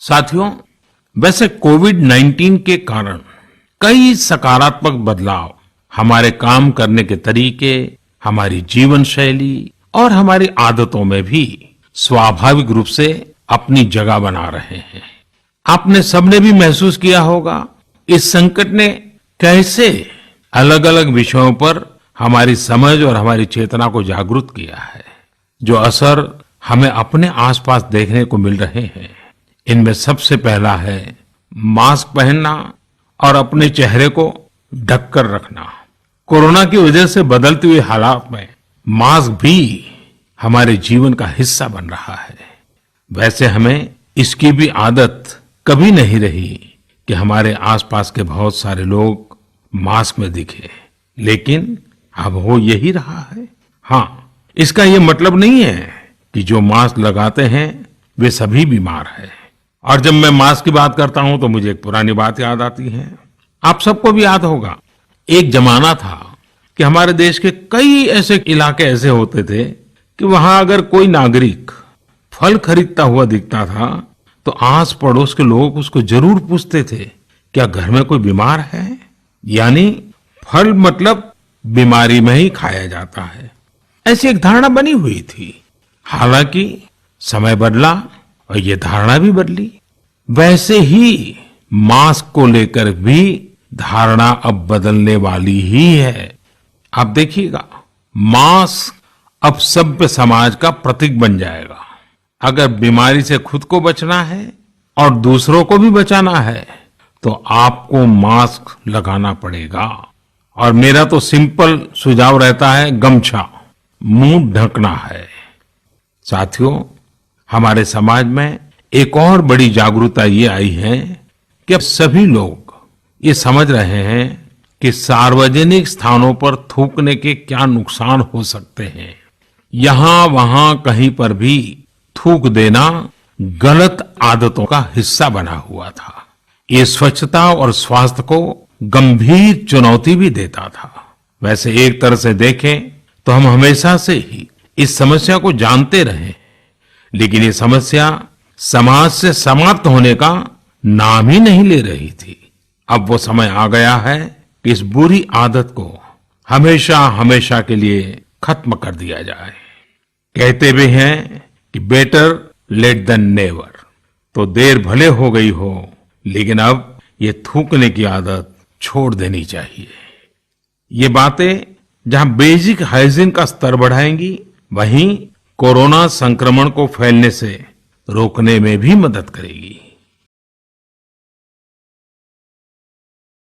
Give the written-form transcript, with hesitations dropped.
साथियों, वैसे कोविड-19 के कारण कई सकारात्मक बदलाव हमारे काम करने के तरीके, हमारी जीवन शैली और हमारी आदतों में भी स्वाभाविक रूप से अपनी जगह बना रहे हैं। आपने सबने भी महसूस किया होगा, इस संकट ने कैसे अलग अलग विषयों पर हमारी समझ और हमारी चेतना को जागरूक किया है। जो असर हमें अपने आसपास देखने को मिल रहे हैं, इनमें सबसे पहला है मास्क पहनना और अपने चेहरे को ढककर रखना। कोरोना की वजह से बदलती हुई हालात में मास्क भी हमारे जीवन का हिस्सा बन रहा है। वैसे हमें इसकी भी आदत कभी नहीं रही कि हमारे आसपास के बहुत सारे लोग मास्क में दिखे, लेकिन अब हो यही रहा है। हाँ, इसका ये मतलब नहीं है कि जो मास्क लगाते हैं वे सभी बीमार हैं। और जब मैं मास्क की बात करता हूं तो मुझे एक पुरानी बात याद आती है। आप सबको भी याद होगा, एक जमाना था कि हमारे देश के कई ऐसे इलाके ऐसे होते थे कि वहां अगर कोई नागरिक फल खरीदता हुआ दिखता था तो आस पड़ोस के लोग उसको जरूर पूछते थे, क्या घर में कोई बीमार है? यानी फल मतलब बीमारी में ही खाया जाता है, ऐसी एक धारणा बनी हुई थी। हालांकि समय बदला और ये धारणा भी बदली। वैसे ही मास्क को लेकर भी धारणा अब बदलने वाली ही है। आप देखिएगा, मास्क अब सभ्य समाज का प्रतीक बन जाएगा। अगर बीमारी से खुद को बचना है और दूसरों को भी बचाना है तो आपको मास्क लगाना पड़ेगा। और मेरा तो सिंपल सुझाव रहता है, गमछा, मुंह ढकना है। साथियों, हमारे समाज में एक और बड़ी जागरूकता ये आई है कि अब सभी लोग ये समझ रहे हैं कि सार्वजनिक स्थानों पर थूकने के क्या नुकसान हो सकते हैं। यहां वहां कहीं पर भी थूक देना गलत आदतों का हिस्सा बना हुआ था। ये स्वच्छता और स्वास्थ्य को गंभीर चुनौती भी देता था। वैसे एक तरह से देखें तो हम हमेशा से ही इस समस्या को जानते रहे, लेकिन ये समस्या समाज से समाप्त होने का नाम ही नहीं ले रही थी। अब वो समय आ गया है कि इस बुरी आदत को हमेशा हमेशा के लिए खत्म कर दिया जाए। कहते भी हैं कि बेटर लेट देन नेवर। तो देर भले हो गई हो, लेकिन अब ये थूकने की आदत छोड़ देनी चाहिए। ये बातें जहां बेसिक हाइजीन का स्तर बढ़ाएंगी, वहीं कोरोना संक्रमण को फैलने से रोकने में भी मदद करेगी।